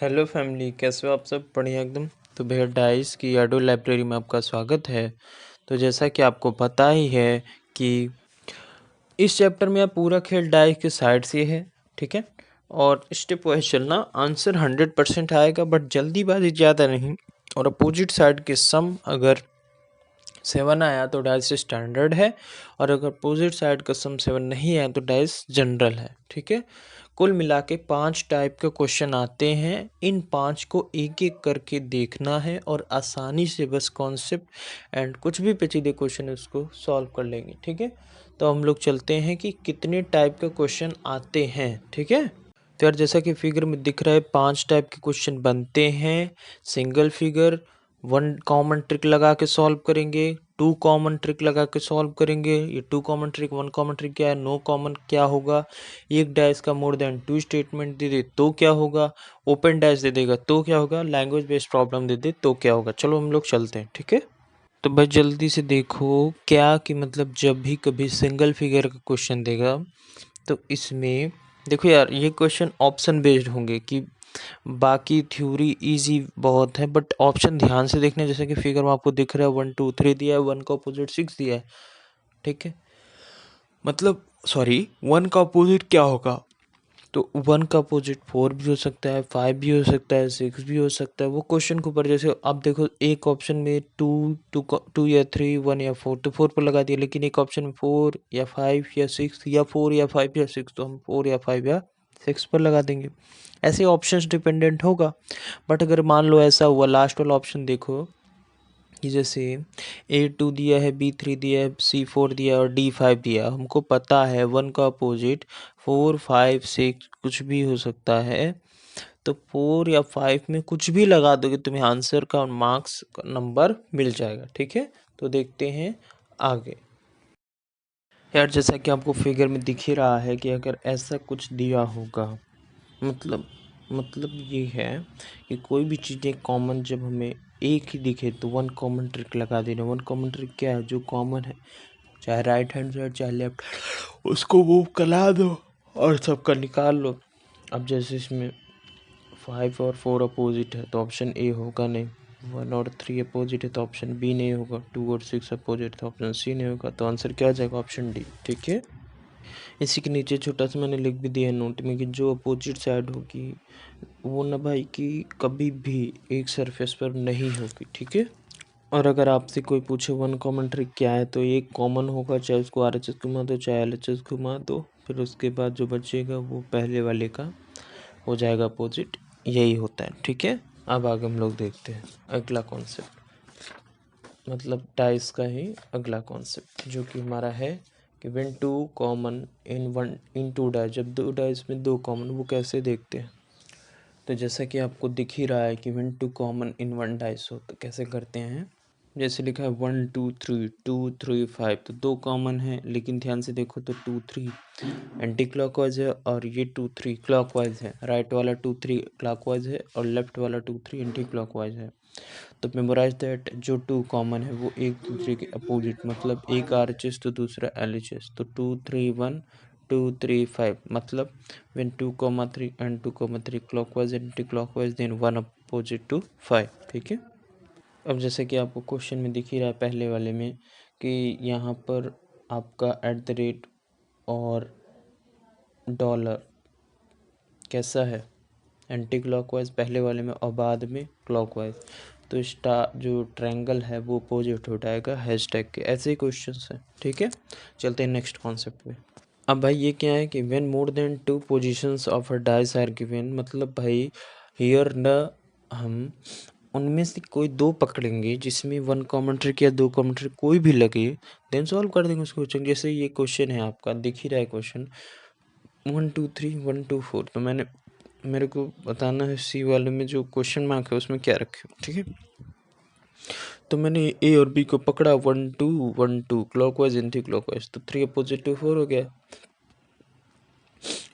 Hello family, कैसे हो आप सब? बढ़िया एकदम। तो भैया डाइस की ऑडियो लाइब्रेरी में आपका स्वागत है। तो जैसा कि आपको पता ही है कि इस चैप्टर में आप पूरा खेल डाइस के साइड से है, ठीक है। और स्टेप वाइज चलना, आंसर 100% आएगा, बट जल्दीबाजी ज़्यादा नहीं। और अपोजिट साइड के सम अगर 7 आया तो डाइस स्टैंडर्ड है, और अगर अपोजिट साइड का सम 7 नहीं आया तो डाइस जनरल है, ठीक है। कुल मिला के 5 टाइप के क्वेश्चन आते हैं। इन 5 को एक एक करके देखना है और आसानी से बस कॉन्सेप्ट एंड कुछ भी पेचीदे क्वेश्चन है उसको सॉल्व कर लेंगे, ठीक है। तो हम लोग चलते हैं कि कितने टाइप के क्वेश्चन आते हैं, ठीक है। तो यार जैसा कि फिगर में दिख रहा है 5 टाइप के क्वेश्चन बनते हैं। सिंगल फिगर, 1 कॉमन ट्रिक लगा के सॉल्व करेंगे, 2 कॉमन ट्रिक लगा के सॉल्व करेंगे। ये 2 कॉमन ट्रिक, 1 कॉमन ट्रिक क्या है, नो कॉमन क्या होगा, एक डाइस का मोर देन 2 स्टेटमेंट दे दे तो क्या होगा, ओपन डाइस दे देगा तो क्या होगा, लैंग्वेज बेस्ड प्रॉब्लम दे दे तो क्या होगा। चलो हम लोग चलते हैं, ठीक है। तो बस जल्दी से देखो क्या कि मतलब जब भी कभी सिंगल फिगर का क्वेश्चन देगा तो इसमें देखो यार, ये क्वेश्चन ऑप्शन बेस्ड होंगे कि बाकी थ्योरी इजी बहुत है, बट ऑप्शन ध्यान से देखने। जैसे कि फिगर में आपको दिख रहा है 1 2 3 दिया है, 1 का अपोजिट 6 दिया है, ठीक है। मतलब सॉरी, 1 का अपोजिट क्या होगा, तो 1 का अपोजिट 4 भी हो सकता है, 5 भी हो सकता है, 6 भी हो सकता है। वो क्वेश्चन के ऊपर, जैसे आप देखो एक ऑप्शन में 2 या 3, 1 या 4, तो 4 पर लगा दिया, लेकिन एक ऑप्शन में 4 या 5 या 6 या 4 या 5 या 6, तो हम 4 या 5 या 6 पर लगा देंगे। ऐसे ऑप्शंस डिपेंडेंट होगा। बट अगर मान लो ऐसा हुआ, लास्ट वाला ऑप्शन देखो कि जैसे A2 दिया है, B3 दिया है, C4 दिया है और D5 दिया है। हमको पता है 1 का अपोजिट 4 5 6 कुछ भी हो सकता है, तो 4 या 5 में कुछ भी लगा दोगे तुम्हें आंसर का मार्क्स का नंबर मिल जाएगा, ठीक है। तो देखते हैं आगे। यार जैसा कि आपको फिगर में दिख ही रहा है कि अगर ऐसा कुछ दिया होगा, मतलब ये है कि कोई भी चीज़ें कॉमन जब हमें एक ही दिखे तो 1 कॉमन ट्रिक लगा देना। 1 कॉमन ट्रिक क्या है, जो कॉमन है, चाहे राइट हैंड साइड चाहे लेफ्ट, उसको मूव करा दो और सबका निकाल लो। अब जैसे इसमें 5 और 4 अपोजिट है तो ऑप्शन ए होगा नहीं, 1 और 3 अपोजिट है तो ऑप्शन बी नहीं होगा, 2 और 6 अपोजिट तो ऑप्शन सी नहीं होगा, तो आंसर क्या आ जाएगा, ऑप्शन डी, ठीक है। इसी के नीचे छोटा सा मैंने लिख भी दिया है नोट में कि जो अपोजिट साइड होगी वो ना भाई कि कभी भी एक सरफेस पर नहीं होगी, ठीक है। और अगर आपसे कोई पूछे 1 कॉमन ट्रिक क्या है, तो एक कॉमन होगा, चाहे उसको RHS घुमा दो चाहे LHS घुमा दो, फिर उसके बाद जो बचेगा वो पहले वाले का हो जाएगा अपोजिट। यही होता है, ठीक है। अब आगे हम लोग देखते हैं अगला कॉन्सेप्ट, मतलब डाइस का ही अगला कॉन्सेप्ट जो कि हमारा है कि व्हेन 2 कॉमन इन 2 डाइस, जब 2 डाइस में 2 कॉमन, वो कैसे देखते हैं। तो जैसा कि आपको दिख ही रहा है कि व्हेन 2 कॉमन इन 1 डाइस हो तो कैसे करते हैं। जैसे लिखा है 1 2 3 2 3 5, तो 2 कॉमन है, लेकिन ध्यान से देखो तो 2 3 एंटी क्लॉकवाइज है और ये 2 3 क्लॉकवाइज है। राइट वाला 2 3 क्लॉकवाइज है और लेफ्ट वाला 2 3 एंटी क्लॉकवाइज है। तो मेमोराइज दैट, जो 2 कॉमन है वो एक दूसरे के अपोजिट, मतलब एक RHS तो दूसरा LHS, तो 2 3 1 2 3 5, मतलब when 2 3 and 2 3 clockwise and anti clockwise, then 1 opposite to 5, ठीक है। अब जैसे कि आपको क्वेश्चन में दिख ही रहा है पहले वाले में कि यहाँ पर आपका एट द रेट और डॉलर कैसा है, एंटी क्लॉकवाइज पहले वाले में और बाद में क्लॉकवाइज, तो स्टार जो ट्रायंगल है वो अपोजिट हो जाएगा हैशटैग के। ऐसे ही क्वेश्चंस हैं, ठीक है। चलते हैं नेक्स्ट कॉन्सेप्ट पे। अब भाई ये क्या है कि when more than 2 positions of a dice are given, मतलब भाई हियर न हम उनमें से कोई 2 पकड़ेंगे जिसमें 1 कॉमन ट्रिक या 2 कॉमन ट्रिक कोई भी लगे, देन सॉल्व कर देंगे उस क्वेश्चन। जैसे ये क्वेश्चन है आपका, दिख ही रहा है क्वेश्चन 1 2 3 1 2 4, तो मेरे को बताना है सी वाले में जो क्वेश्चन मार्क है उसमें क्या रखे, ठीक है। तो मैंने ए और बी को पकड़ा 1 2 1 2 क्लॉकवाइज एंटी क्लॉकवाइज, तो 3 अपोजिट टू 4 हो गया।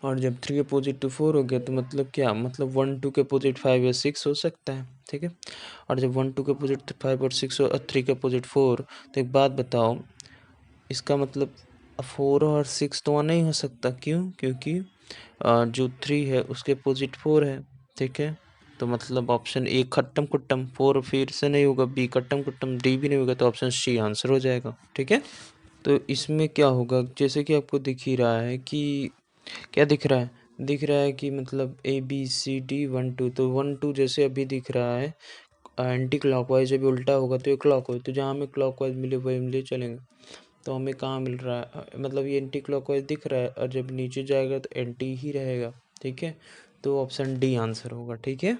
और जब 3 अपोजिट टू 4 हो गया तो मतलब क्या, मतलब 1 2 के अपोजिट 5 या 6 हो सकता है, ठीक है। और जब 1 2 के अपोजिट 5 और 6 और 3 के अपोजिट 4, तो एक बात बताओ, इसका मतलब 4 और 6 तो नहीं हो सकता, क्यों, क्योंकि जो 3 है उसके अपोजिट 4 है, ठीक है। तो मतलब ऑप्शन ए खट्टम कुट्टम, 4 फिर से नहीं होगा, बी कट्टम कुट्टम, डी भी नहीं होगा, तो ऑप्शन सी आंसर हो जाएगा। ठीक है, तो इसमें क्या होगा, जैसे कि आपको दिख ही रहा है कि क्या दिख रहा है, दिख रहा है कि मतलब ए बी सी डी 1 2, तो 1 2 जैसे अभी दिख रहा है एंटी क्लॉकवाइज, अभी उल्टा होगा तो ये क्लॉकवाइज, तो जहाँ हमें क्लॉकवाइज मिले वही मिले चलेंगे। तो हमें कहाँ मिल रहा है, मतलब ये एंटी क्लॉकवाइज दिख रहा है, और जब नीचे जाएगा तो एंटी ही रहेगा। ठीक है, तो ऑप्शन डी आंसर होगा। ठीक है,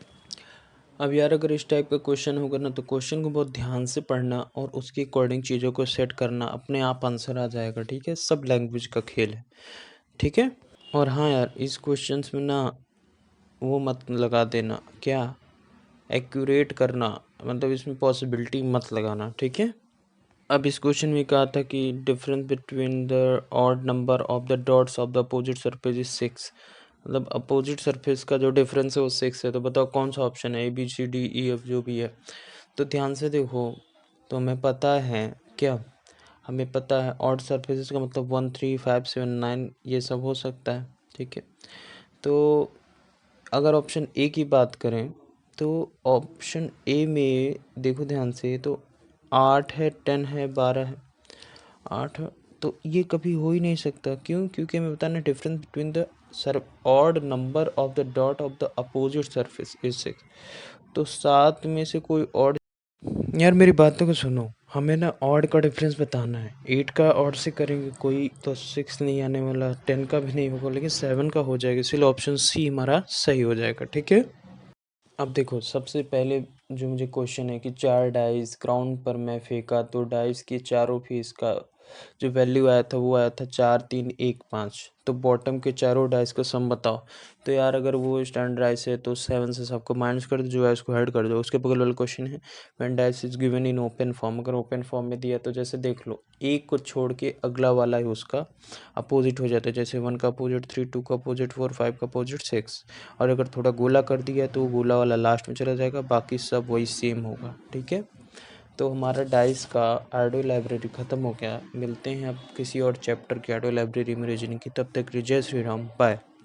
अब यार अगर इस टाइप का क्वेश्चन होगा ना, तो क्वेश्चन को बहुत ध्यान से पढ़ना और उसके अकॉर्डिंग चीज़ों को सेट करना, अपने आप आंसर आ जाएगा। ठीक है, सब लैंग्वेज का खेल है। ठीक है, और हाँ यार, इस क्वेश्चंस में ना वो मत लगा देना, क्या एक्यूरेट करना, मतलब इसमें पॉसिबिलिटी मत लगाना। ठीक है, अब इस क्वेश्चन में कहा था कि difference between the odd number of the dots of the opposite surface is 6, मतलब अपोजिट सरफेस का जो डिफरेंस है वो 6 है। तो बताओ कौन सा ऑप्शन है, A B C D E F जो भी है। तो ध्यान से देखो, तो हमें पता है क्या, हमें पता है ऑड सरफेसेस का मतलब 1 3 5 7 9 ये सब हो सकता है। ठीक है, तो अगर ऑप्शन ए की बात करें तो ऑप्शन ए में देखो ध्यान से, तो 8 है, 10 है, 12 है, 8, तो ये कभी हो ही नहीं सकता। क्यों? क्योंकि हमें बताना difference between the sir odd number of the dot of the opposite surface is 6, तो 7 में से कोई ऑड, यार मेरी बातों को सुनो, हमें ना ऑड का डिफरेंस बताना है। 8 का ऑड से करेंगे कोई तो 6 नहीं आने वाला, 10 का भी नहीं होगा, लेकिन 7 का हो जाएगा, इसलिए ऑप्शन सी हमारा सही हो जाएगा। ठीक है, अब देखो सबसे पहले जो मुझे क्वेश्चन है कि 4 डाइस ग्राउंड पर मैं फेंका, तो डाइस के चारों फेस का जो वैल्यू आया था वो आया था 4 3 1 5, तो बॉटम के चारों डाइस का सम बताओ। तो यार अगर वो स्टैंड डाइस है तो 7 से सबको माइनस कर दो, जो है उसको ऐड कर दो। उसके बगल वाला क्वेश्चन है when dice is given in open form, अगर ओपन फॉर्म में दिया तो जैसे देख लो, एक को छोड़ के अगला वाला ही उसका अपोजिट हो जाता है, जैसे 1 का अपोजिट 3, 2 का अपोजिट 4, 5 का अपोजिट 6, और अगर थोड़ा गोला कर दिया तो वो गोला वाला लास्ट में चला जाएगा, बाकी सब वही सेम होगा। ठीक है, तो हमारा डाइस का ऑडियो लाइब्रेरी ख़त्म हो गया। मिलते हैं अब किसी और चैप्टर की ऑडियो लाइब्रेरी में रीजनिंग की, तब तक जय श्री राम, बाय।